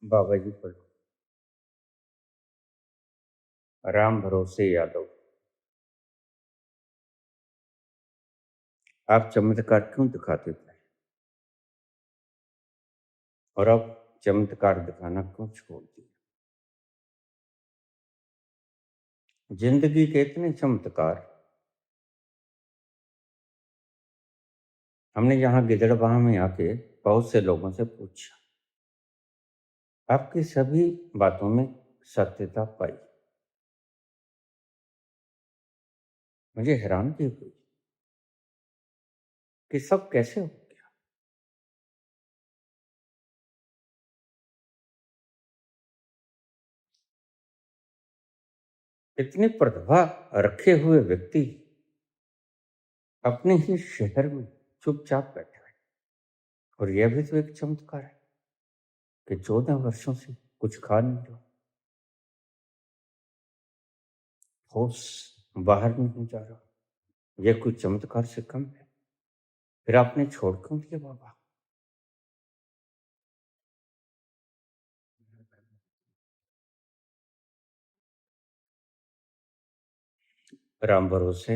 बाबा जी पर राम भरोसे यादव। आप चमत्कार क्यों दिखाते थे और अब चमत्कार दिखाना क्यों छोड़ दिया? जिंदगी के इतने चमत्कार हमने यहाँ गिदड़बाह में आके बहुत से लोगों से पूछा, आपकी सभी बातों में सत्यता पाई। मुझे हैरानगी हुई कि सब कैसे हो गया। इतनी प्रतिभा रखे हुए व्यक्ति अपने ही शहर में चुपचाप बैठा है। और यह भी तो एक चमत्कार है कि 14 वर्षों से कुछ खा नहीं रहा, होश बाहर नहीं जा रहा। यह कोई चमत्कार से कम है? फिर आपने छोड़ क्यों दिया बाबा? राम भरोसे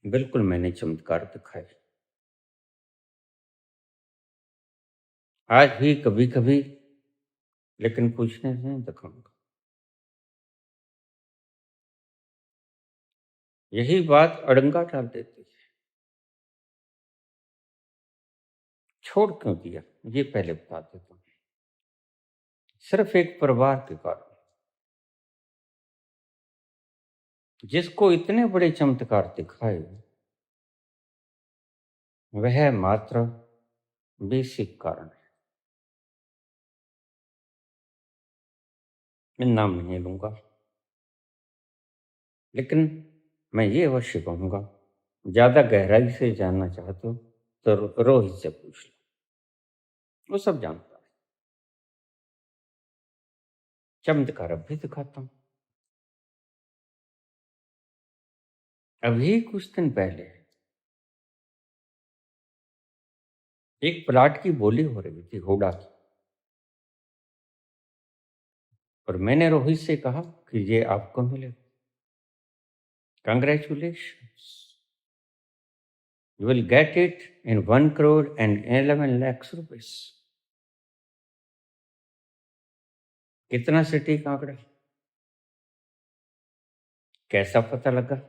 बिल्कुल मैंने चमत्कार दिखाए। आज भी कभी कभी, लेकिन पूछने से नहीं दिखाऊंगा। यही बात अड़ंगा डाल देती है। छोड़ क्यों दिया ये पहले बता देता हूँ। सिर्फ एक परिवार के कारण, जिसको इतने बड़े चमत्कार दिखाए, वह मात्र बेसिक कारण है। मैं नाम नहीं लूंगा, लेकिन मैं ये अवश्य कहूंगा, ज्यादा गहराई से जानना चाहते हो तो रोहित से पूछ लो, वो सब जानता है। चमत्कार अब भी दिखाता हूँ। अभी कुछ दिन पहले एक प्लाट की बोली हो रही थी हुडा की, और मैंने रोहित से कहा कि ये आपको मिलेगा। Congratulation, you will get it in 1 crore and 11 lakhs rupees। कितना सटीक आंकड़ा, कैसा पता लगा?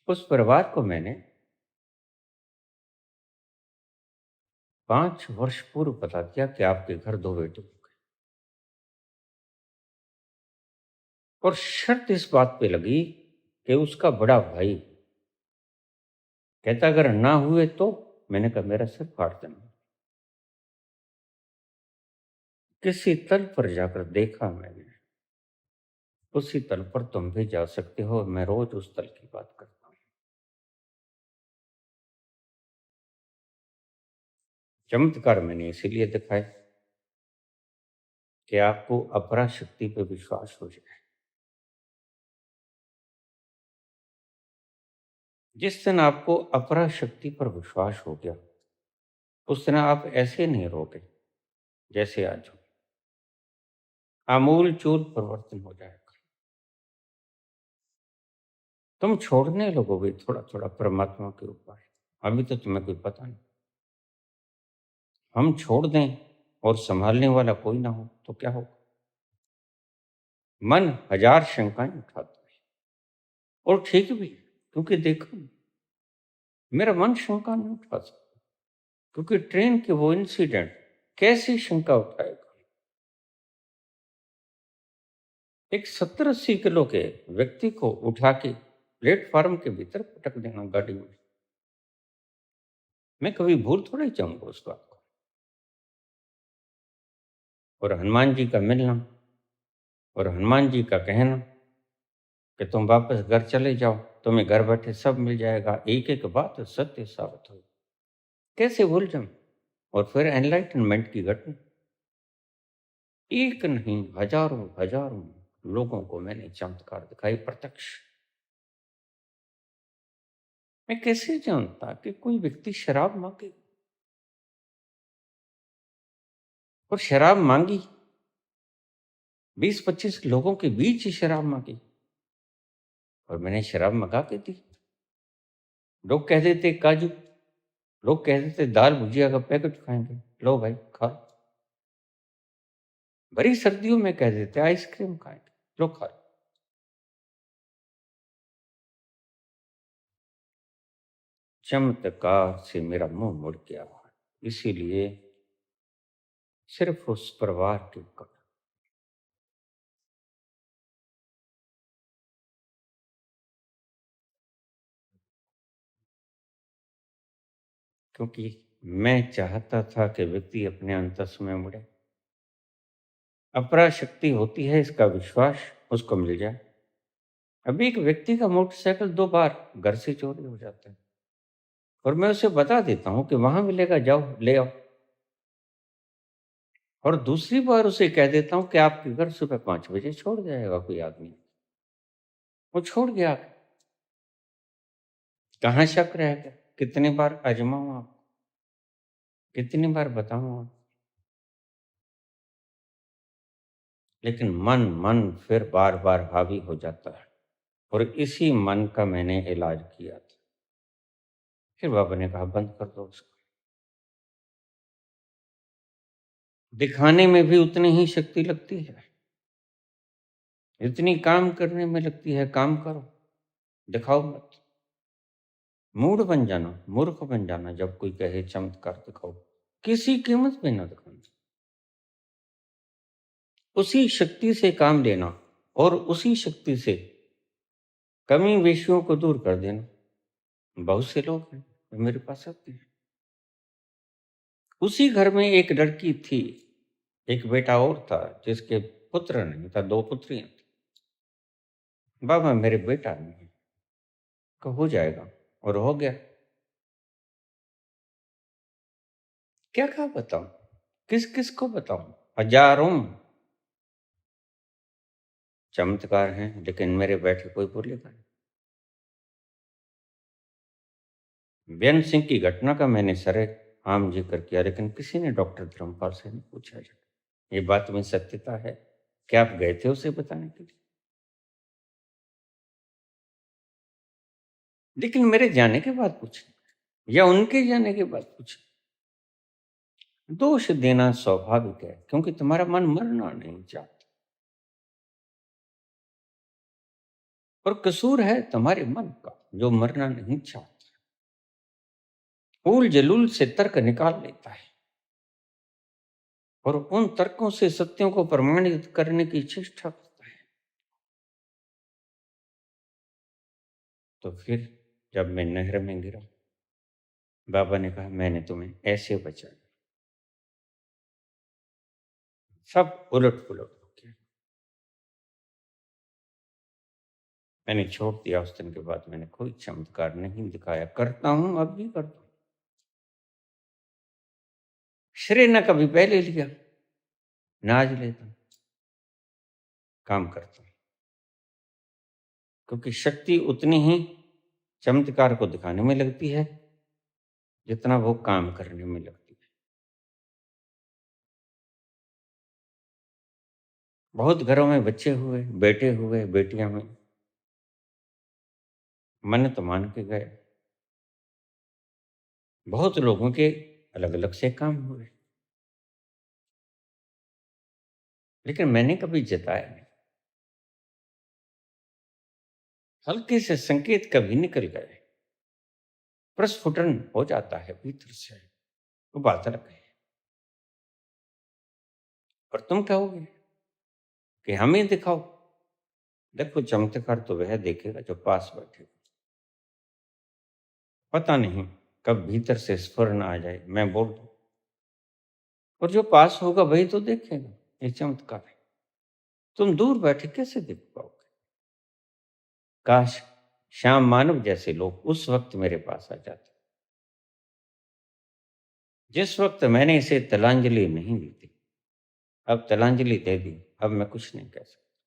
उस परिवार को मैंने 5 वर्ष पूर्व बता दिया कि आपके घर 2 बेटे हो गए, और शर्त इस बात पे लगी कि उसका बड़ा भाई कहता अगर ना हुए तो, मैंने कहा मेरा सिर फाड़ देना। किसी तल पर जाकर देखा मैंने, उसी तल पर तुम भी जा सकते हो। मैं रोज उस तल की बात करता हूँ। चमत्कार मैंने इसीलिए दिखाए कि आपको अपरा शक्ति पर विश्वास हो जाए। जिस दिन आपको अपरा शक्ति पर विश्वास हो गया, उस दिन आप ऐसे नहीं रहोगे जैसे आज हो। आमूल चूल परिवर्तन हो जाएगा। तुम छोड़ने लगोगे थोड़ा थोड़ा परमात्मा के ऊपर। अभी तो तुम्हें कोई पता नहीं। हम छोड़ दें और संभालने वाला कोई ना हो तो क्या होगा? मन हजार शंकाएं उठाता है, और ठीक भी, क्योंकि देखो, मेरा मन शंका नहीं उठा सकता, क्योंकि ट्रेन के वो इंसिडेंट कैसी शंका उठाएगा? एक 70-80 किलो के व्यक्ति को उठा के प्लेटफॉर्म के भीतर पटक देना गाड़ी में, मैं कभी भूल थोड़ा ही जाऊंगा उस बात को। और हनुमान जी का मिलना, और हनुमान जी का कहना कि तुम वापस घर चले जाओ, तुम्हें घर बैठे सब मिल जाएगा, एक एक बात सत्य साबित हुई। कैसे भूल जाऊं? और फिर एनलाइटनमेंट की घटना, एक नहीं हजारों हजारों लोगों को मैंने चमत्कार दिखाई प्रत्यक्ष। मैं कैसे जानता कि कोई व्यक्ति शराब मांगे? और शराब मांगी, 20-25 लोगों के बीच ही शराब मांगी और मैंने शराब मंगा के दी। लोग कह देते काजू, लोग कह देते दाल भुजिया का पैकेट खाएंगे, लो भाई खा। भरी सर्दियों में कह देते आइसक्रीम खाएंगे, लो खा। चमत्कार से मेरा मुंह मुड़ गया, इसीलिए सिर्फ उस परिवार के क्योंकि मैं चाहता था कि व्यक्ति अपने अंतस में मुड़े। अपराशक्ति होती है इसका विश्वास उसको मिल जाए। अभी एक व्यक्ति का मोटरसाइकिल 2 बार घर से चोरी हो जाता है और मैं उसे बता देता हूं कि वहां मिलेगा, जाओ ले आओ। और दूसरी बार उसे कह देता हूं कि आपके घर सुबह 5 बजे छोड़ जाएगा कोई आदमी। वो छोड़ गया। कहाँ शक रह गया? कितनी बार आजमाऊं आप, कितनी बार बताऊं आप? लेकिन मन फिर बार बार हावी हो जाता है और इसी मन का मैंने इलाज किया था। फिर बाबा ने कहा बंद कर दो उसको। दिखाने में भी उतनी ही शक्ति लगती है, इतनी काम करने में लगती है। काम करो, दिखाओ मत। मूड बन जाना, मूर्ख बन जाना जब कोई कहे चमत्कार दिखाओ, किसी कीमत पे ना दिखाना। उसी शक्ति से काम लेना और उसी शक्ति से कमी विषयों को दूर कर देना। बहुत से लोग हैं जो मेरे पास आते हैं। उसी घर में एक लड़की थी, एक बेटा और था जिसके पुत्र नहीं था, 2 पुत्रियां थी। बाबा मेरे बेटा नहीं है, तो हो जाएगा और हो गया। क्या क्या बताऊं, किस किस को बताऊं? हजारों चमत्कार हैं, लेकिन मेरे बैठे कोई बोलेगा नहीं। बेन सिंह की घटना का मैंने सरे आम जिक्र किया, लेकिन किसी ने डॉक्टर धर्मपाल से नहीं पूछा ये बात में सत्यता है। क्या आप गए थे उसे बताने के लिए? लेकिन मेरे जाने के बाद पूछे या उनके जाने के बाद पूछे। दोष देना स्वाभाविक है, क्योंकि तुम्हारा मन मरना नहीं चाहता और कसूर है तुम्हारे मन का जो मरना नहीं चाहता। फूल जलूल से तर्क निकाल लेता है और उन तर्कों से सत्यों को प्रमाणित करने की चेष्टा करता है। तो फिर जब मैं नहर में गिरा, बाबा ने कहा मैंने तुम्हें ऐसे बचाया। सब उलट पुलट हो गया। मैंने छोड़ दिया। उस दिन के बाद मैंने कोई चमत्कार नहीं दिखाया। करता हूं, अब भी करता हूं। श्रेय न कभी पहले लिया, ना आज लेता हूं। काम करता हूं, क्योंकि शक्ति उतनी ही चमत्कार को दिखाने में लगती है जितना वो काम करने में लगती है। बहुत घरों में बच्चे हुए, बेटे हुए, बेटियां हुई, मन्नत मान के गए। बहुत लोगों के अलग अलग से काम हुए, लेकिन मैंने कभी जताया नहीं। हल्के से संकेत कभी निकल गए, प्रस्फुटन हो जाता है भीतर से, वो बात अलग है। और तुम कहोगे कि हमें दिखाओ। देखो चमत्कार तो वह देखेगा जो पास बैठेगा। पता नहीं कब भीतर से स्फुरन आ जाए, मैं बोल दूं, और जो पास होगा वही तो देखेगा। ये चमत्कार है। तुम दूर बैठे कैसे देख पाओगे? काश श्याम मानव जैसे लोग उस वक्त मेरे पास आ जाते, जिस वक्त मैंने इसे तिलांजलि नहीं दी थी। अब तिलांजलि दे दी, अब मैं कुछ नहीं कह सकता,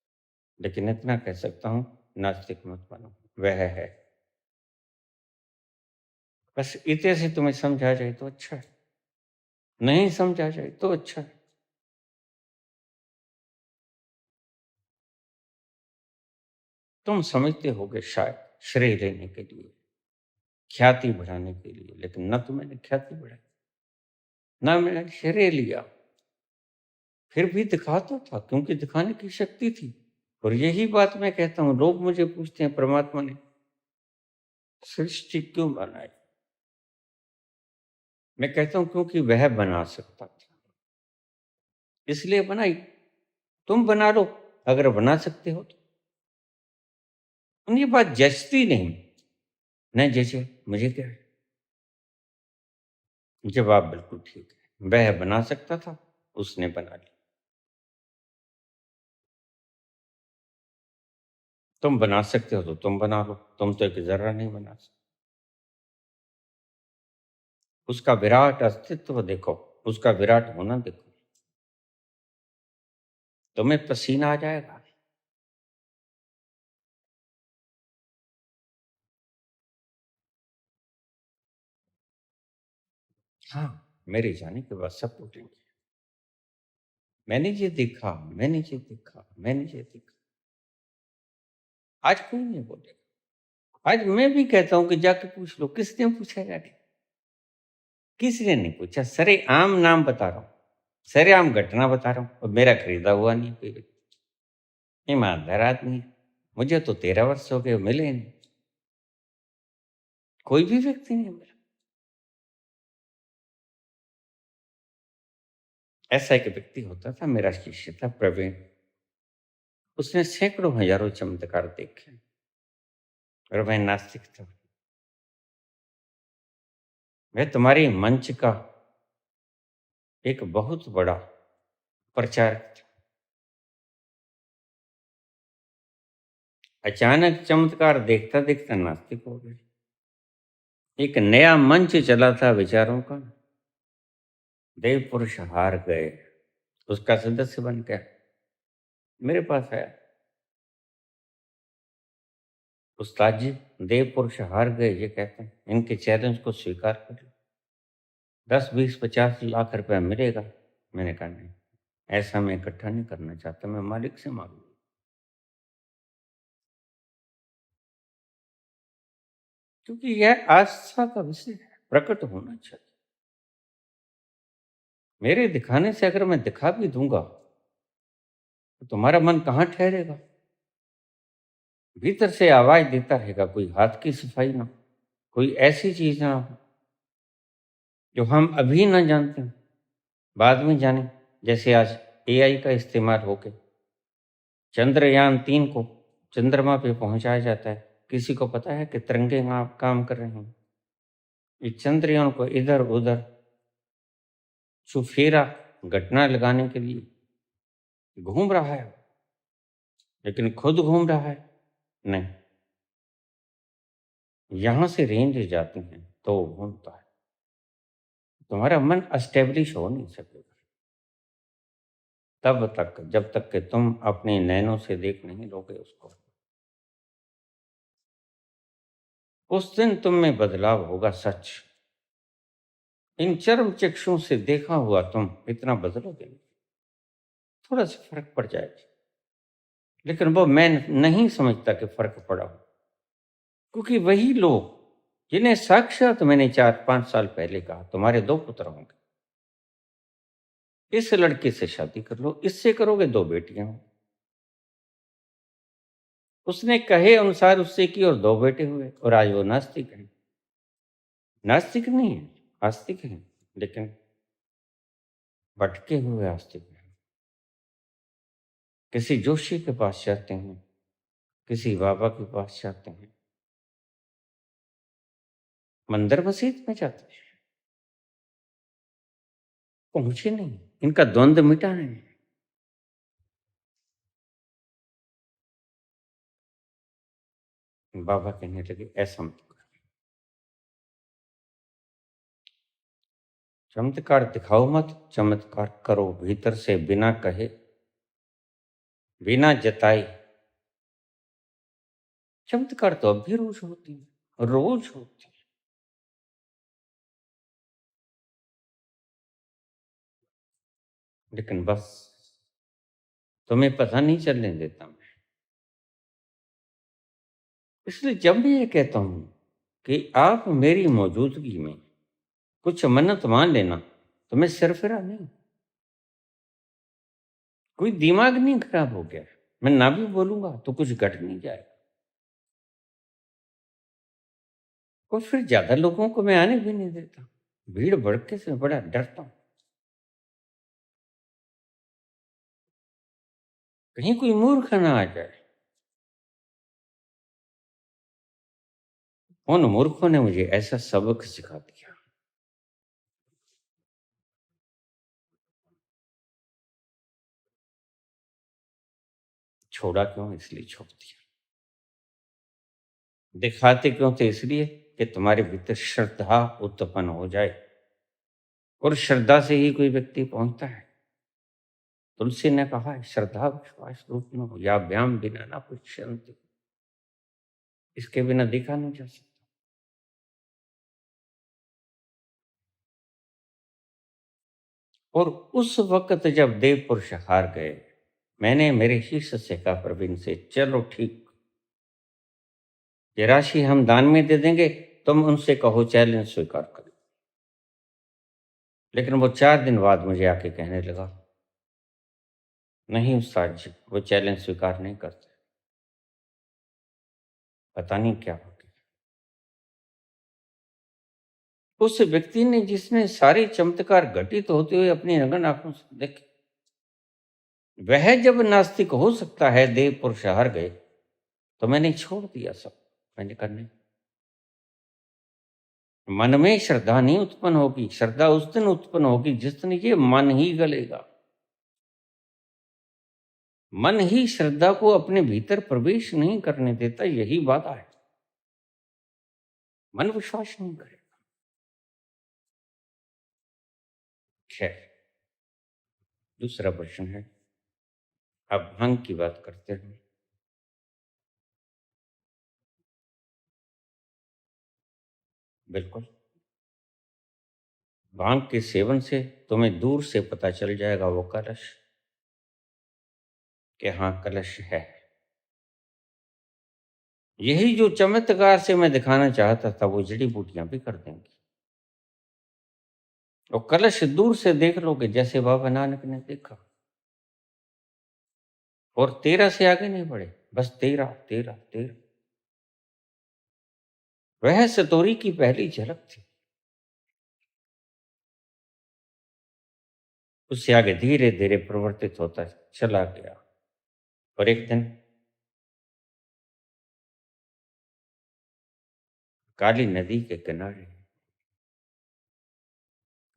लेकिन इतना कह सकता हूं, नास्तिक मत बनो, वह है। बस इतने से तुम्हें समझा जाए तो अच्छा है, नहीं समझा जाए तो अच्छा है। तुम समझते होगे शायद श्रेय लेने के लिए, ख्याति बढ़ाने के लिए, लेकिन न तो मैंने ख्याति बढ़ाई, ना मैंने श्रेय लिया। फिर भी दिखाता था क्योंकि दिखाने की शक्ति थी। और यही बात मैं कहता हूं, लोग मुझे पूछते हैं परमात्मा ने सृष्टि क्यों बनाई? मैं कहता हूं क्योंकि वह बना सकता था, इसलिए बनाई। तुम बना लो अगर बना सकते हो तो। ये बात जचती नहीं जैसे मुझे क्या है। जवाब बिल्कुल ठीक है, वह बना सकता था, उसने बना लिया। तुम बना सकते हो तो तुम बना लो, तुम तो एक जर्रा नहीं बना सकते। उसका विराट अस्तित्व देखो, उसका विराट होना देखो, तुम्हें पसीना आ जाएगा। हाँ, मेरे जाने के बाद सब टूटेंगे। मैंने ये देखा, मैंने ये देखा, मैंने ये देखा। आज कोई नहीं बोलेगा। आज मैं भी कहता हूं कि जाके पूछ लो, किसने पूछा जाके? किसी ने नहीं पूछा। सरे आम नाम बता रहा हूं, सरे आम घटना बता रहा हूं, और मेरा खरीदा हुआ नहीं कोई व्यक्ति। ईमानदार आदमी है। मुझे तो 13 वर्ष हो गए, मिले नहीं, कोई भी व्यक्ति नहीं मिला। ऐसा एक व्यक्ति होता था, मेरा शिष्य था प्रवीण। उसने सैकड़ों हजारों चमत्कार देखे, और वह नास्तिक था। वह तुम्हारे मंच का एक बहुत बड़ा प्रचारक था। अचानक चमत्कार देखता देखता नास्तिक हो गए। एक नया मंच चला था विचारों का, देव पुरुष हार गए, उसका सदस्य बन गया, मेरे पास आया। उस्ताद जी, देव पुरुष हार गए, ये कहते हैं, इनके चैलेंज को स्वीकार कर लो, 10, 20, 50 लाख रुपया मिलेगा। मैंने कहा नहीं, ऐसा मैं इकट्ठा नहीं करना चाहता, मैं मालिक से मांगू। क्योंकि यह आस्था का विषय है, प्रकट होना चाहिए। मेरे दिखाने से अगर मैं दिखा भी दूंगा तो तुम्हारा मन कहाँ ठहरेगा? भीतर से आवाज देता रहेगा, कोई हाथ की सफाई ना, कोई ऐसी चीज ना हो जो हम अभी ना जानते हैं, बाद में जाने। जैसे आज एआई का इस्तेमाल होके चंद्रयान 3 को चंद्रमा पे पहुंचाया जाता है। किसी को पता है कि तिरंगे काम कर रहे हैं? ये चंद्रयान को इधर उधर चुफेरा घटना लगाने के लिए घूम रहा है, लेकिन खुद घूम रहा है नहीं। यहां से रेंज जाती हैं तो वो घूमता है। तुम्हारा मन अस्टेब्लिश हो नहीं सकेगा तब तक जब तक कि तुम अपने नैनों से देख नहीं लोगे उसको। उस दिन तुम में बदलाव होगा सच। इन चर्म चक्षुओं से देखा हुआ तुम इतना बदलोगे नहीं। थोड़ा सा फर्क पड़ जाएगा, लेकिन वो मैं नहीं समझता कि फर्क पड़ा हो, क्योंकि वही लोग जिन्हें साक्षात मैंने 4-5 साल पहले कहा तुम्हारे 2 पुत्र होंगे, इस लड़के से शादी कर लो, इससे करोगे 2 बेटियां हों। उसने कहे अनुसार उससे की और 2 बेटे हुए, और आज वो नास्तिक है। नास्तिक नहीं है, आस्तिक है, लेकिन भटके हुए आस्तिक है। किसी जोशी के पास जाते हैं, किसी बाबा के पास जाते हैं, मंदिर मस्जिद में जाते हैं, पहुंचे नहीं, इनका द्वंद्व मिटा नहीं। बाबा कहने लगे ऐसा मत करो, चमत्कार दिखाओ मत, चमत्कार करो भीतर से, बिना कहे बिना जताए। चमत्कार तो अब भी रोज होती है, रोज होती है, लेकिन बस तुम्हें पता नहीं चलने देता मैं। इसलिए जब मैं ये कहता हूं कि आप मेरी मौजूदगी में कुछ मन्नत मान लेना, तो मैं सिरफिरा नहीं, कोई दिमाग नहीं खराब हो गया। मैं ना भी बोलूंगा तो कुछ घट नहीं जाएगा। और फिर ज्यादा लोगों को मैं आने भी नहीं देता। भीड़ भड़के से बड़ा डरता हूं, कहीं कोई मूर्ख ना आ जाए। उन मूर्खों ने मुझे ऐसा सबक सिखा दिया। छोड़ा क्यों? इसलिए छोड़ दिया। दिखाते क्यों थे? इसलिए कि तुम्हारे भीतर श्रद्धा उत्पन्न हो जाए, और श्रद्धा से ही कोई व्यक्ति पहुंचता है। तुलसी ने कहा है, श्रद्धा विश्वास रूप में हो या व्यायाम बिना ना पुष्यंति। इसके बिना देखा नहीं जा सकता। और उस वक्त जब देव पुरुष हार गए, मैंने मेरे शिष्य से कहा, प्रवीण से, चलो ठीक, ये राशि हम दान में दे देंगे, तुम उनसे कहो चैलेंज स्वीकार करो। लेकिन वो 4 दिन बाद मुझे आके कहने लगा, नहीं उस्ताद जी, वो चैलेंज स्वीकार नहीं करते। पता नहीं क्या हो गया। उस व्यक्ति ने जिसने सारे चमत्कार घटित होते हुए अपनी नग्न आंखों से देखे, वह जब नास्तिक हो सकता है, देव पुरुष हार गए, तो मैंने छोड़ दिया सब। मैंने कहा नहीं, मन में श्रद्धा नहीं उत्पन्न होगी। श्रद्धा उस दिन उत्पन्न होगी जिस दिन ये मन ही गलेगा। मन ही श्रद्धा को अपने भीतर प्रवेश नहीं करने देता, यही बात है। मन विश्वास नहीं करेगा। खैर, दूसरा प्रश्न है, अब भांग की बात करते हैं। बिल्कुल, भांग के सेवन से तुम्हें दूर से पता चल जाएगा वो कलश, कि हाँ कलश है। यही जो चमत्कार से मैं दिखाना चाहता था, वो जड़ी बूटियां भी कर देंगी। और कलश दूर से देख लोगे, जैसे बाबा नानक ने देखा। और 13 से आगे नहीं बढ़े, बस 13 13 13। वह सतोरी की पहली झलक थी। उससे आगे धीरे धीरे प्रवर्तित होता चला गया। और एक दिन काली नदी के किनारे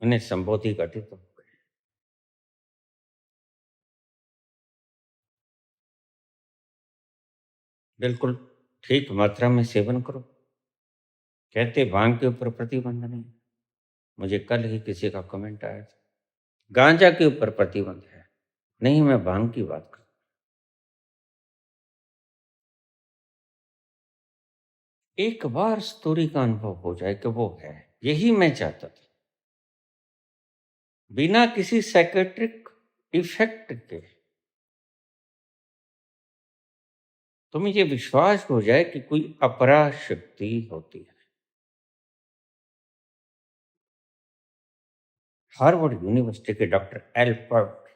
उन्हें संबोधि घटित हो गए। बिल्कुल ठीक मात्रा में सेवन करो। कहते भांग के ऊपर प्रतिबंध नहीं। मुझे कल ही किसी का कमेंट आया था, गांजा के ऊपर प्रतिबंध है। नहीं, मैं भांग की बात कर। एक बार स्टोरी का अनुभव हो जाए कि वो है, यही मैं चाहता था। बिना किसी साइकेट्रिक इफेक्ट के तुम्हें ये विश्वास हो जाए कि कोई अपरा शक्ति होती है। हार्वर्ड यूनिवर्सिटी के डॉक्टर एल्बर्ट,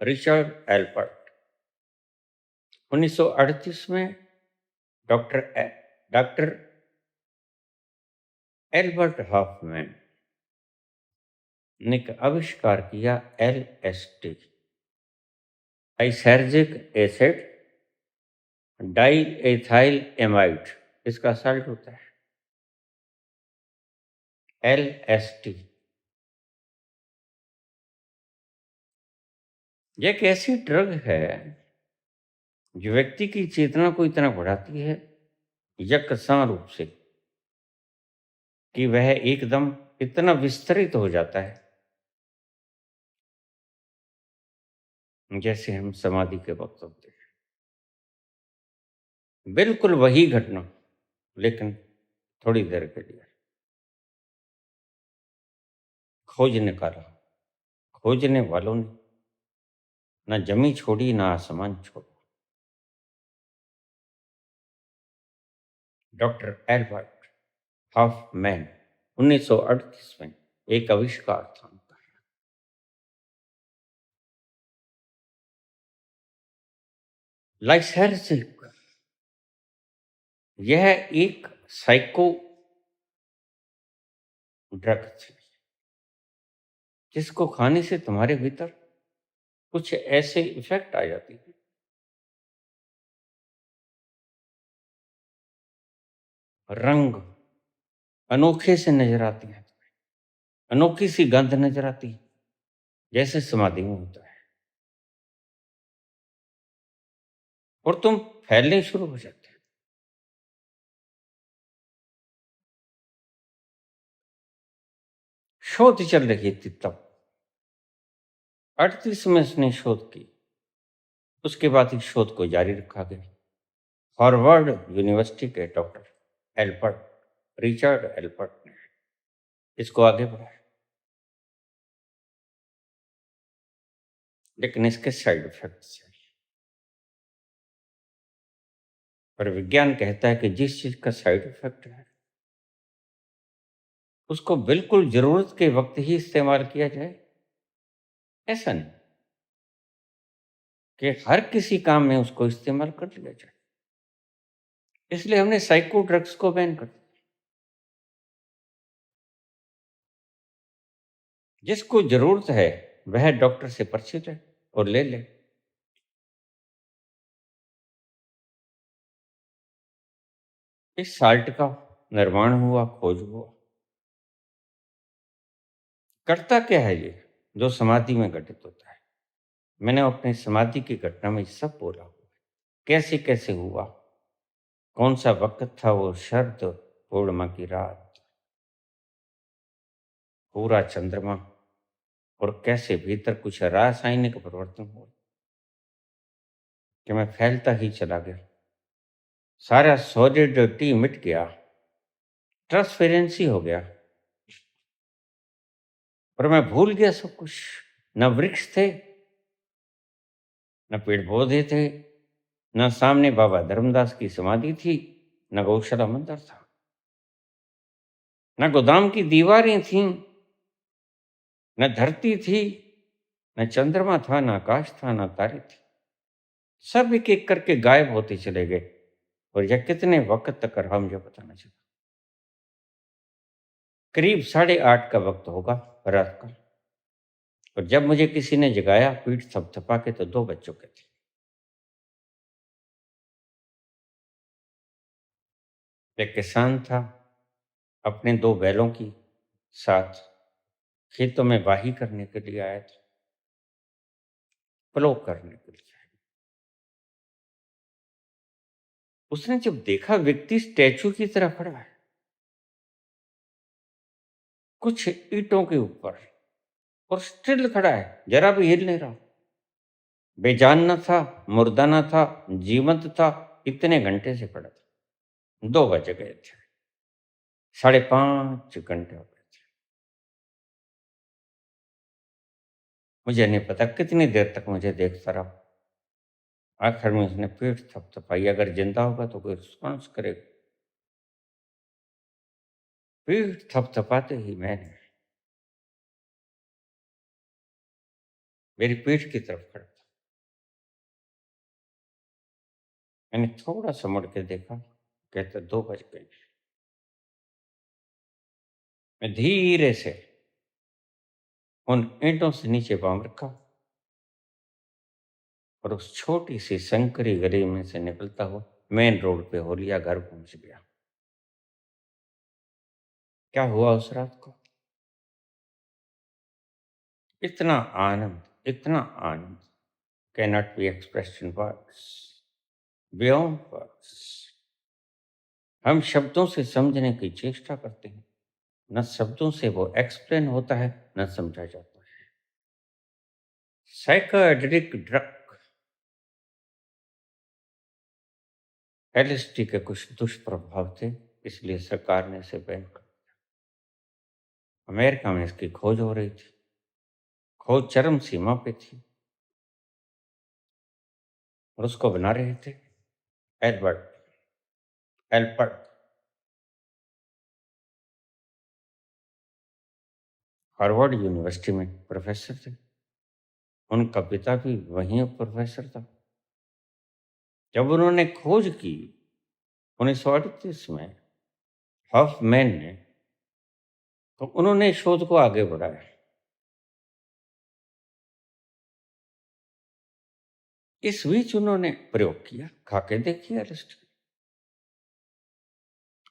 रिचर्ड एल्बर्ट, 1938 में डॉक्टर एल्बर्ट हॉफमैन ने आविष्कार किया LSD, lysergic acid diethylamide, इसका साल्ट होता है एलएसडी। यह एक ऐसी ड्रग है जो व्यक्ति की चेतना को इतना बढ़ाती है यकसान रूप से कि वह एकदम इतना विस्तरित हो जाता है जैसे हम समाधि के वक्त होते हैं। बिल्कुल वही घटना, लेकिन थोड़ी देर के लिए। खोज निकाला, खोजने वालों ने ना जमी छोड़ी ना आसमान छोड़ा। डॉक्टर एल्बर्ट हॉफमैन 1938 में एक आविष्कार था उनका। लाइसेर्जिक यह एक साइको ड्रग थी जिसको खाने से तुम्हारे भीतर कुछ ऐसे इफेक्ट आ जाती है, रंग अनोखे से नजर आती है, अनोखी सी गंध नजर आती है, जैसे समाधि में होता है, और तुम फैलने शुरू हो जाते हो। शोध चल रही थी तब, 38 में उसने शोध की। उसके बाद इस शोध को जारी रखा गया। हार्वर्ड यूनिवर्सिटी के डॉक्टर एल्बर्ट रिचर्ड एल्बर्ट ने इसको आगे बढ़ाया, लेकिन इसके साइड इफेक्ट्स हैं। पर विज्ञान कहता है कि जिस चीज का साइड इफेक्ट है उसको बिल्कुल जरूरत के वक्त ही इस्तेमाल किया जाए, ऐसा नहीं कि हर किसी काम में उसको इस्तेमाल कर लिया जाए। इसलिए हमने साइको ड्रग्स को बैन कर दिया। जिसको जरूरत है वह डॉक्टर से पर्ची ले और ले ले। इस साल्ट का निर्माण हुआ, खोज हुआ। करता क्या है ये जो समाधि में घटित होता है? मैंने अपनी समाधि की घटना में सब बोला हुआ है, कैसे कैसे हुआ, कौन सा वक्त था, वो शरद पूर्णिमा की रात, पूरा चंद्रमा, और कैसे भीतर कुछ रासायनिक परिवर्तन हुआ कि मैं फैलता ही चला गया। सारा सॉलिडिटी मिट गया, ट्रांसपेरेंसी हो गया, और मैं भूल गया सब कुछ। न वृक्ष थे, न पेड़ पौधे थे, न सामने बाबा धर्मदास की समाधि थी, न गौशाला मंदिर था, न गोदाम की दीवारें थीं, न धरती थी, न चंद्रमा था, न आकाश था, न तारे थे। सब एक एक करके गायब होते चले गए, और यह कितने वक्त तक रहा मुझे पता नहीं चला। करीब 8:30 का वक्त होगा रात का, और जब मुझे किसी ने जगाया पीठ थपथपा के, तो 2 बज चुके थे। एक किसान था, अपने 2 बैलों की साथ खेतों में वाही करने के लिए आया था, प्लो करने के लिए। उसने जब देखा व्यक्ति स्टैचू की तरह खड़ा है, कुछ ईंटों के ऊपर, और स्टिल खड़ा है, जरा भी हिल नहीं रहा, बेजान न था, मुर्दा न था, जीवंत था। इतने घंटे से खड़ा था। 2 बज गए थे, 5.5 घंटे हो गए थे। मुझे नहीं पता कितनी देर तक मुझे देखता रहा। आखिर में उसने पीठ थपथपाई, अगर जिंदा होगा तो कोई रिस्पॉन्स करेगा। पीठ थपथपाते ही मैंने मेरी पीठ की तरफ खड़ा था। मैंने थोड़ा सा मुड़ के देखा, कहते 2 बज गए। मैं धीरे से उन ईंटों से नीचे पांव रखा, और उस छोटी सी संकरी गली में से निकलता हुआ मेन रोड पे होलिया घर पहुंच गया। क्या हुआ उस रात को? इतना आनंद, इतना आनंद cannot be expressed in words, beyond words. हम शब्दों से समझने की चेष्टा करते हैं, न शब्दों से वो एक्सप्लेन होता है, न समझा जाता है। साइकोएडेलिक ड्रग एलएसडी के कुछ दुष्प्रभाव थे, इसलिए सरकार ने इसे बैन कर दिया। अमेरिका में इसकी खोज हो रही थी, खोज चरम सीमा पे थी, और उसको बना रहे थे एल्बर्ट एल्बर्ट हार्वर्ड यूनिवर्सिटी में प्रोफेसर थे। उनका पिता भी वहीं प्रोफेसर था। जब उन्होंने खोज की 1938 में हॉफमैन ने, तो उन्होंने शोध को आगे बढ़ाया। इस बीच उन्होंने प्रयोग किया, खाके देखिए एलएसडी।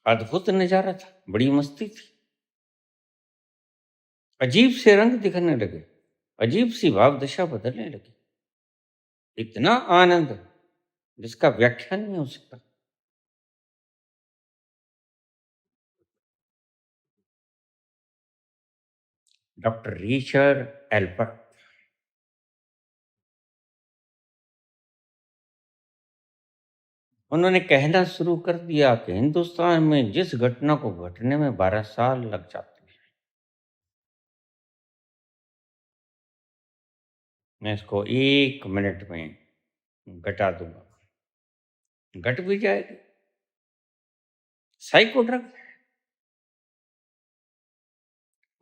अद्भुत नजारा था, बड़ी मस्ती थी। अजीब से रंग दिखने लगे, अजीब सी भाव दशा बदलने लगी। इतना आनंद जिसका व्याख्यान नहीं हो सकता। डॉक्टर रिचर्ड एल्बर्ट, उन्होंने कहना शुरू कर दिया कि हिंदुस्तान में जिस घटना को घटने में 12 साल लग जाते हैं, मैं इसको 1 मिनट में घटा दूंगा। घट भी जाएगी। Psycho drug.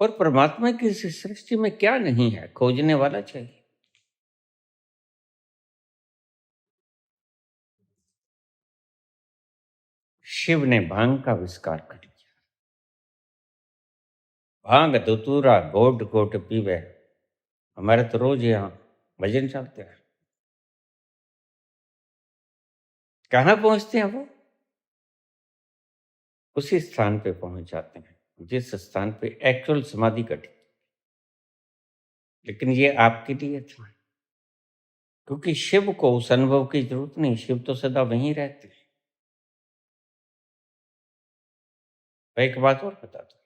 और परमात्मा की इस सृष्टि में क्या नहीं है, खोजने वाला चाहिए। शिव ने भांग का आविष्कार कर लिया। भांग धतूरा घोट घोट पीवे। हमारे तो रोज यहाँ भजन चलते हैं। कहाँ पहुंचते हैं वो? उसी स्थान पे पहुंच जाते हैं जिस स्थान पे एक्चुअल समाधि घटी। लेकिन ये आपके लिए था, क्योंकि शिव को उस अनुभव की जरूरत नहीं, शिव तो सदा वहीं रहते हैं। एक बात और बता दो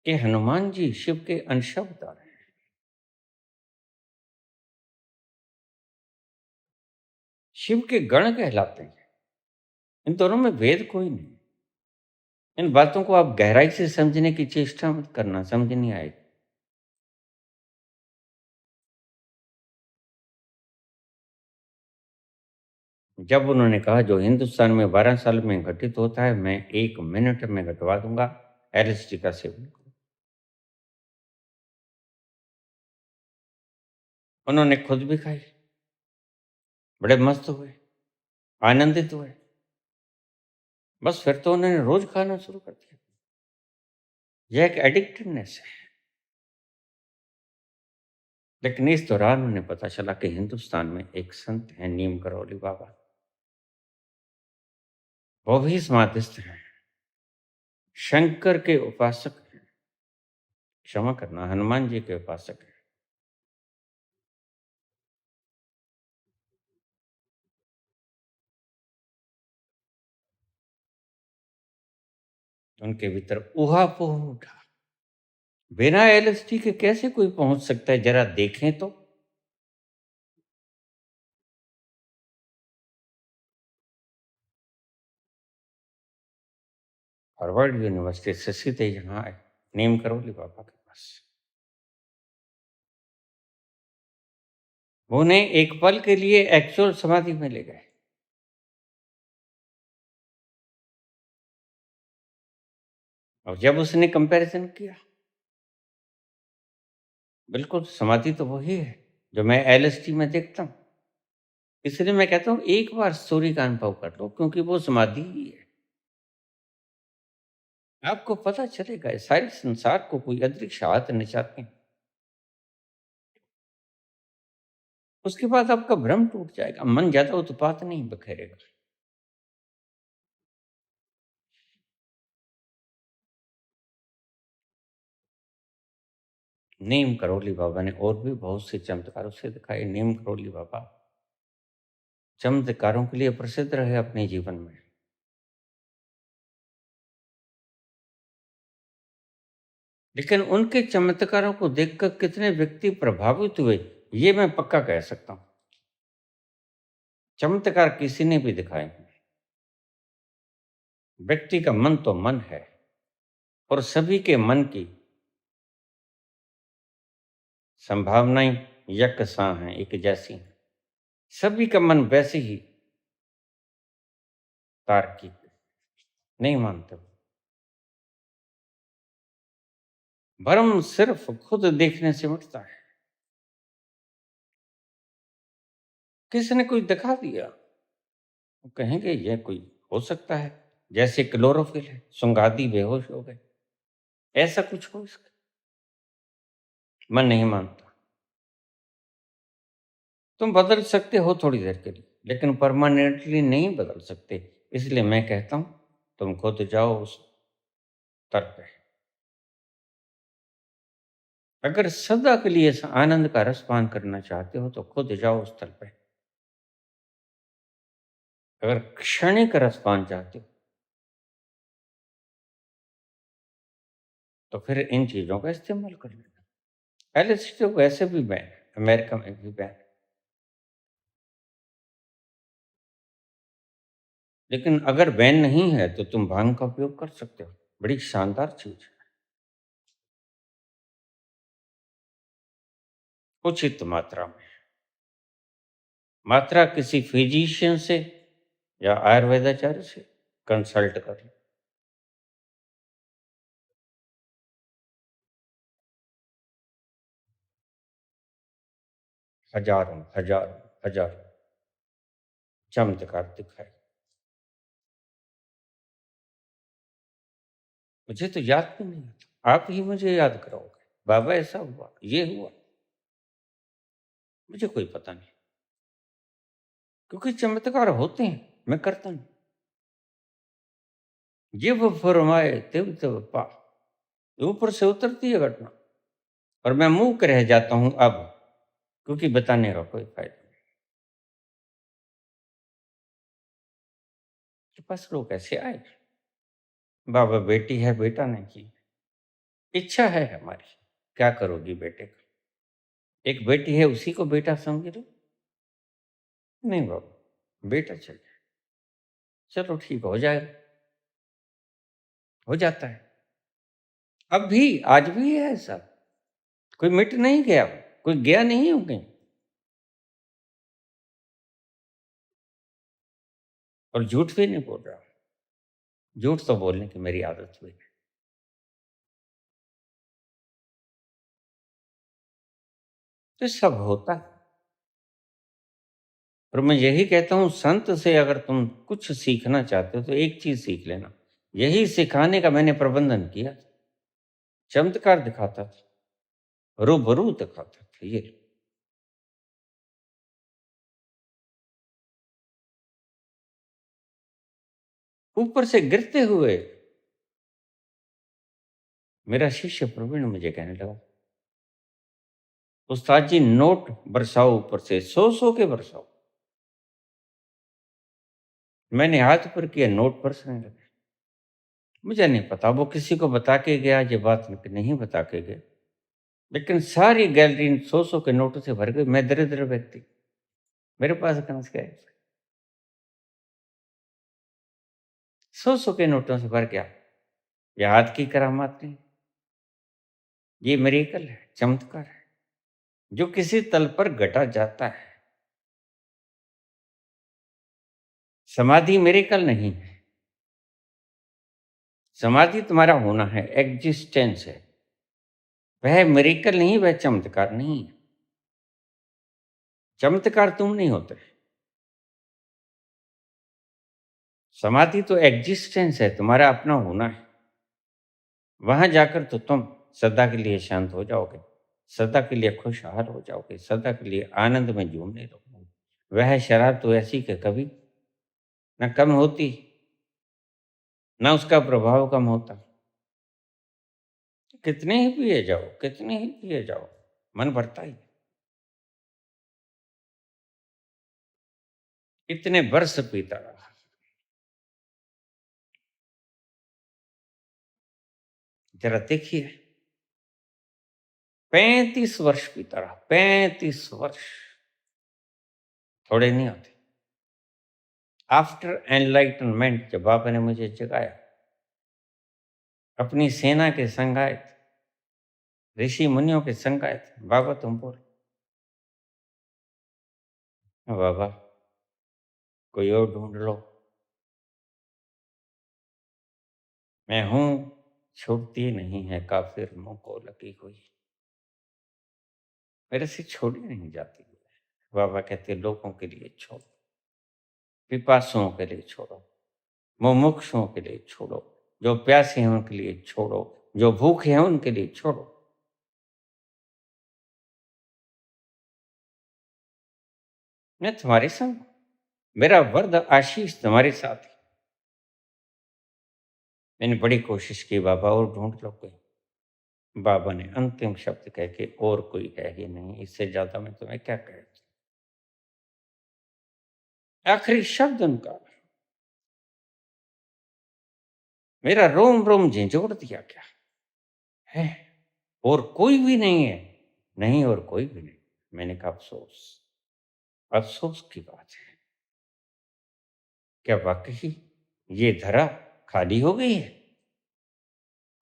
कि हनुमान जी शिव के अंश अवतार हैं। शिव के गण कहलाते हैं। इन दोनों में भेद कोई नहीं। इन बातों को आप गहराई से समझने की चेष्टा मत करना, समझ नहीं आएगी। जब उन्होंने कहा जो हिंदुस्तान में 12 साल में घटित होता है, मैं 1 मिनट में घटवा दूंगा, एलएसडी का सेवन करो। उन्होंने खुद भी खाई, बड़े मस्त हुए, आनंदित हुए। बस फिर तो उन्होंने रोज खाना शुरू कर दिया। यह एक एडिक्टिवनेस है। लेकिन इस दौरान उन्हें पता चला कि हिंदुस्तान में एक संत हैं, नीम करौली बाबा। वो भी समाधिस्थ हैं, शंकर के उपासक हैं। क्षमा करना, हनुमान जी के उपासक हैं। उनके भीतर ऊहापोह उठा। बिना एलएसडी के कैसे कोई पहुंच सकता है, जरा देखें तो। हार्वर्ड यूनिवर्सिटी से सीधे यहाँ आए, नीम करौली बाबा के पास। वो उन्हें एक पल के लिए एक्चुअल समाधि में ले गए। और जब उसने कंपैरिजन किया, बिल्कुल समाधि तो वही है जो मैं एलएसडी में देखता हूँ। इसलिए मैं कहता हूँ एक बार सूर्य का अनुभव कर लो, क्योंकि वो समाधि ही है। आपको पता चलेगा सारे संसार को कोई अदृश्य हाथ नचाते हैं। उसके बाद आपका भ्रम टूट जाएगा, मन ज्यादा उत्पात नहीं बखेरेगा। नीम करोली बाबा ने और भी बहुत से चमत्कारों से दिखाए। नीम करोली बाबा चमत्कारों के लिए प्रसिद्ध रहे अपने जीवन में। लेकिन उनके चमत्कारों को देखकर कितने व्यक्ति प्रभावित हुए, ये मैं पक्का कह सकता हूं। चमत्कार किसी ने भी दिखाए, व्यक्ति का मन तो मन है, और सभी के मन की संभावनाएं एक सा हैं, एक जैसी हैं। सभी का मन वैसे ही तार्किक। नहीं मानते हो? भ्रम सिर्फ खुद देखने से मिटता है। किसी ने कुछ दिखा दिया, वो कहेंगे यह कोई हो सकता है, जैसे क्लोरोफिल है, सुंघाती बेहोश हो गए, ऐसा कुछ हो इसका। मन नहीं मानता। तुम बदल सकते हो थोड़ी देर के लिए, लेकिन परमानेंटली नहीं बदल सकते। इसलिए मैं कहता हूं, तुम खुद जाओ उस स्तर पे। अगर सदा के लिए इस आनंद का रसपान करना चाहते हो तो खुद जाओ उस स्तर पे। अगर क्षणिक रसपान चाहते हो तो फिर इन चीजों का इस्तेमाल कर लेना। एलएसडी तो वैसे भी बैन है, अमेरिका में भी बैन है। लेकिन अगर बैन नहीं है तो तुम भांग का उपयोग कर सकते हो। बड़ी शानदार चीज है। उचित मात्रा में। मात्रा किसी फिजिशियन से या आयुर्वेदाचार्य से कंसल्ट कर लो। हजारों हजारों हजारों चमत्कार दिखाए। मुझे तो याद भी नहीं आता, आप ही मुझे याद कराओगे, बाबा ऐसा हुआ, ये हुआ। मुझे कोई पता नहीं, क्योंकि चमत्कार होते हैं, मैं करता नहीं। जिब फरमाए तिब तब पा, ऊपर से उतरती है घटना और मैं मूक रह जाता हूं अब, क्योंकि बताने का कोई फायदा नहीं। के पास लोग कैसे आए? बाबा बेटी है, बेटा नहीं। इच्छा है हमारी, क्या करोगी बेटे का? एक बेटी है, उसी को बेटा समझ लो। नहीं बाबा, बेटा चाहिए। चलो ठीक हो जाएगा, हो जाता है। अब भी, आज भी है ऐसा। कोई मिट नहीं गया, कोई गया नहीं हो कहीं। और झूठ भी नहीं बोल रहा। झूठ तो बोलने की मेरी आदत हुई है। तो सब होता है। और मैं यही कहता हूँ, संत से अगर तुम कुछ सीखना चाहते हो तो एक चीज सीख लेना। यही सिखाने का मैंने प्रबंधन किया। चमत्कार दिखाता था, रूबरू दिखाता था। ये ऊपर से गिरते हुए मेरा शिष्य प्रवीण मुझे कहने लगा, उस्ताद जी नोट बरसाओ, ऊपर से 100 के बरसाओ। मैंने हाथ ऊपर किया, नोट बरसने लगे। मुझे नहीं पता वो किसी को बता के गया, ये बात नहीं बता के गया, लेकिन सारी गैलरी 100 के नोटों से भर गई। मैं दरिद्र व्यक्ति, मेरे पास कहाँ से गए? 100 के नोटों से भर गया। ये हाथ की करामात नहीं, ये मिरेकल है, चमत्कार है, जो किसी तल पर घटा जाता है। समाधि मिरेकल नहीं है। समाधि तुम्हारा होना है, एग्जिस्टेंस है। वह मिरेकल नहीं, वह चमत्कार नहीं है। चमत्कार तुम नहीं होते। समाधि तो एग्जिस्टेंस है, तुम्हारा अपना होना है। वहां जाकर तो तुम सदा के लिए शांत हो जाओगे, सदा के लिए खुशहाल हो जाओगे, सदा के लिए आनंद में झूमने लगोगे। वह शराब तो ऐसी कि कभी न कम होती, न उसका प्रभाव कम होता। कितने ही पिए जाओ, कितने ही पिए जाओ, मन भरता ही। इतने वर्ष पीता रहा। जरा देखिए, 35 वर्ष पीता रहा, 35 वर्ष। थोड़े नहीं होते। आफ्टर एनलाइटनमेंट, जब बाबा ने मुझे जगाया, अपनी सेना के संग आए थे, ऋषि मुनियों के संग आए थे, बाबा तुम बोल, बाबा कोई और ढूंढ लो, मैं हूं, छूटती नहीं है काफिर मुंह को लगी हुई, मेरे से छोड़ी नहीं जाती। बाबा कहते लोगों के लिए छोड़ो, पिपासुओं के लिए छोड़ो, मुमुक्षुओं के लिए छोड़ो, जो प्यासे हैं उनके लिए छोड़ो, जो भूखे हैं उनके लिए छोड़ो। मैं तुम्हारे संग, मेरा वरद आशीष तुम्हारे साथ है। मैंने बड़ी कोशिश की बाबा और ढूंढ लो कोई। बाबा ने अंतिम शब्द कह के और कोई है ही नहीं, इससे ज्यादा मैं तुम्हें क्या कह। आखिरी शब्द उनका, मेरा रोम रोम झिझोड़ दिया क्या है। और कोई भी नहीं है, नहीं और कोई भी नहीं। मैंने कहा अफसोस, अफसोस की बात है। क्या वाकई ये धरा खाली हो गई है।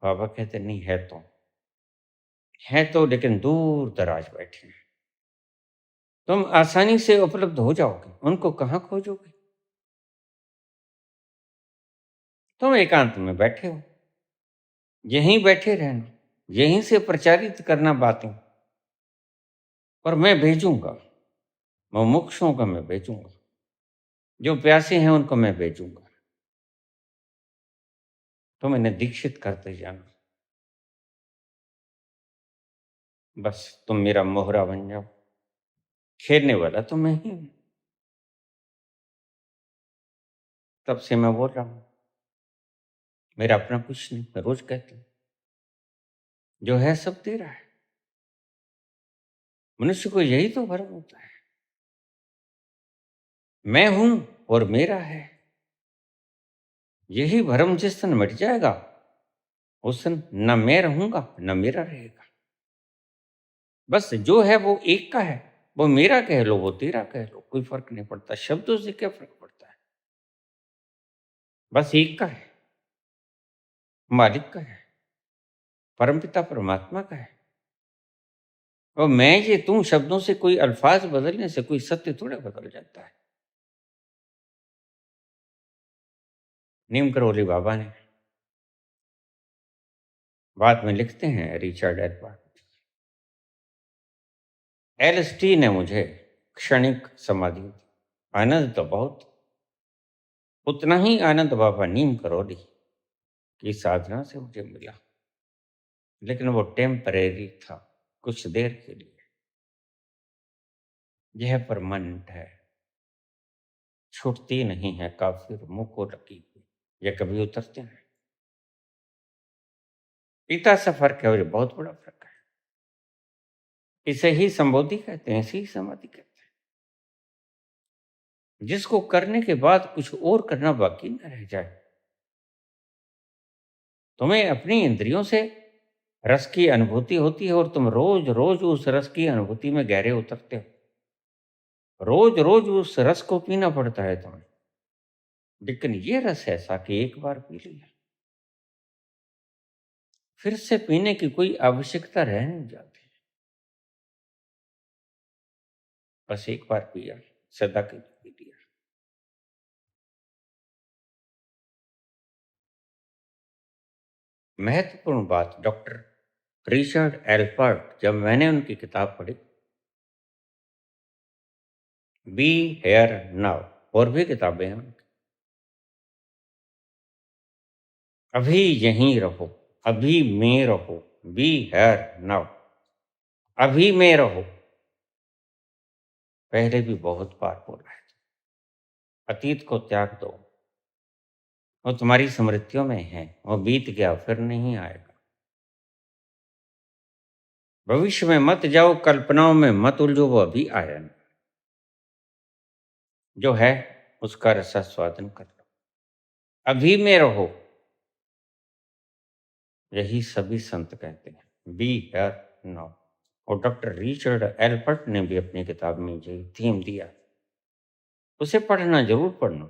बाबा कहते नहीं है तो लेकिन दूर दराज बैठे हैं। तुम आसानी से उपलब्ध हो जाओगे, उनको कहां खोजोगे। तुम एकांत में बैठे हो, यहीं बैठे रहना, यहीं से प्रचारित करना बातें। और मैं भेजूंगा, मुमुक्षुओं को मैं भेजूंगा, जो प्यासे हैं उनको मैं भेजूंगा। तुम इन्हें दीक्षित करते जाना, बस तुम मेरा मोहरा बन जाओ। खेलने वाला तो मैं ही हूं। तब से मैं बोल रहा हूं, मेरा अपना कुछ नहीं। मैं रोज कहता हूं, जो है सब तेरा है। मनुष्य को यही तो भ्रम होता है, मैं हूं और मेरा है। यही भ्रम जिस दिन मिट जाएगा, उस दिन न मैं रहूंगा न मेरा रहेगा। बस जो है वो एक का है, वो मेरा कह लो वो तेरा कह लो, कोई फर्क नहीं पड़ता। शब्दों से क्या फर्क पड़ता है। बस एक का है, मालिक का है, परमपिता परमात्मा का है। और मैं ये तुम शब्दों से कोई अल्फाज बदलने से कोई सत्य थोड़ा बदल जाता है। नीम करोली बाबा ने बाद में लिखते हैं, रिचर्ड एडवर्ड, एलएसडी ने मुझे क्षणिक समाधि दी। आनंद तो बहुत, उतना ही आनंद बाबा नीम करोली की साधना से मुझे मिला, लेकिन वो टेम्परेरी था, कुछ देर के लिए। यह परमानेंट है, छूटती नहीं है काफिर मुंह को लगी हुई। यह कभी उतरते हैं। पिता से फर्क है और ये बहुत बड़ा फर्क है। इसे ही संबोधि कहते हैं, इसे ही समाधि कहते हैं। जिसको करने के बाद कुछ और करना बाकी न रह जाए। तुम्हें अपनी इंद्रियों से रस की अनुभूति होती है और तुम रोज रोज उस रस की अनुभूति में गहरे उतरते हो। रोज रोज उस रस को पीना पड़ता है तुम्हें। लेकिन ये रस ऐसा कि एक बार पी लिया, फिर से पीने की कोई आवश्यकता रह नहीं जाती। बस एक बार पिया, सदा के लिए पी लिया। महत्वपूर्ण बात, डॉक्टर रिचर्ड एल्पर्ट, जब मैंने उनकी किताब पढ़ी बी हेयर नाउ, और भी किताबें हैं उनकी, अभी यहीं रहो, अभी में रहो, बी हेयर नाउ, अभी में रहो, पहले भी बहुत बार बोला है। अतीत को त्याग दो, वो तुम्हारी स्मृतियों में है, वो बीत गया फिर नहीं आएगा। भविष्य में मत जाओ, कल्पनाओं में मत उलझो, वो अभी आया नहीं। जो है उसका रसास्वादन कर लो, अभी में रहो। यही सभी संत कहते हैं, बी हेयर नाउ। और डॉक्टर रिचर्ड एल्पर्ट ने भी अपनी किताब में यही थीम दिया, उसे पढ़ना, जरूर पढ़ना।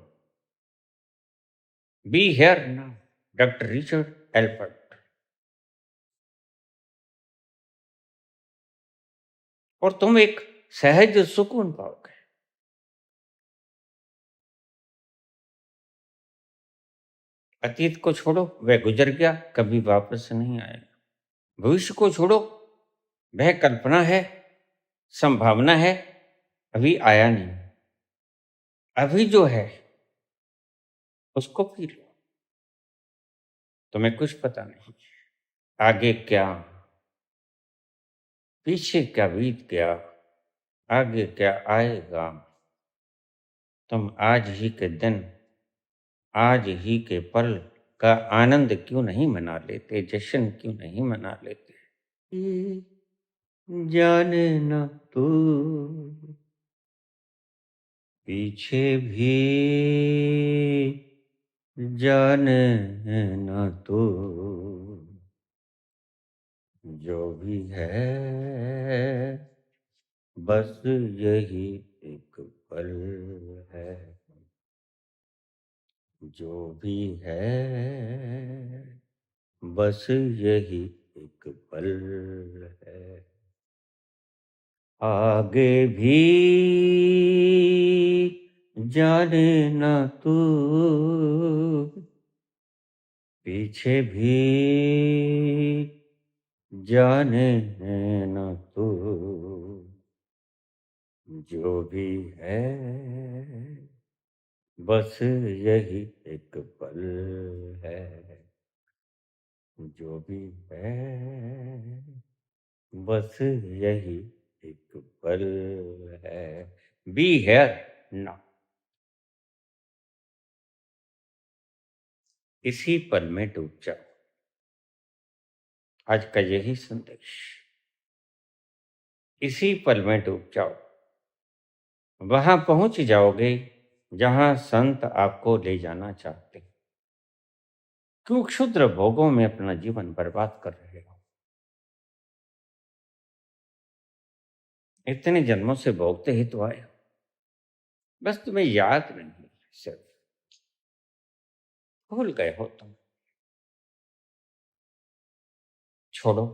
Be here now, doctor Richard Alpert. और तुम एक सहज सुकून पाओगे। अतीत को छोड़ो, वह गुजर गया, कभी वापस नहीं आएगा। भविष्य को छोड़ो, वह कल्पना है, संभावना है, अभी आया नहीं। अभी जो है उसको पी लो। तुम्हें कुछ पता नहीं आगे क्या, पीछे क्या बीत गया, आगे क्या आएगा। तुम आज ही के दिन, आज ही के पल का आनंद क्यों नहीं मना लेते, जश्न क्यों नहीं मना लेते। जाने न तू पीछे भी, जाने न तू जो भी है, बस यही एक पल है। जो भी है, बस यही एक पल है। आगे भी जाने न तू, पीछे भी जाने न तू जो भी है, बस यही एक पल है। जो भी है, बस यही एक पल है। बी हेयर नाउ, इसी पल में डूब जाओ। आज का यही संदेश, इसी पल में डूब जाओ। वहां पहुंच जाओगे जहां संत आपको ले जाना चाहते। क्यों क्षुद्र भोगों में अपना जीवन बर्बाद कर रहे हो। इतने जन्मों से भोगते ही तो आए हो, बस तुम्हें याद नहीं, सिर्फ भूल गए हो तुम। छोड़ो,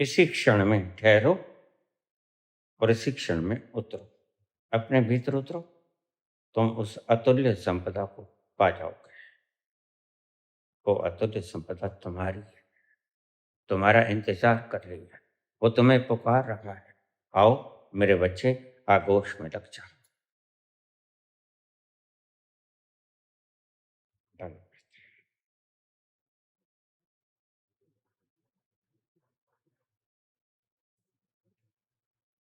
इसी क्षण में ठहरो और इसी क्षण में उतरो। अपने भीतर उतरो, तुम उस अतुल्य संपदा को पा जाओगे। वो अतुल्य संपदा तुम्हारी है, तुम्हारा इंतजार कर रही है, वो तुम्हें पुकार रहा है। आओ मेरे बच्चे, आगोश में लग जाओ।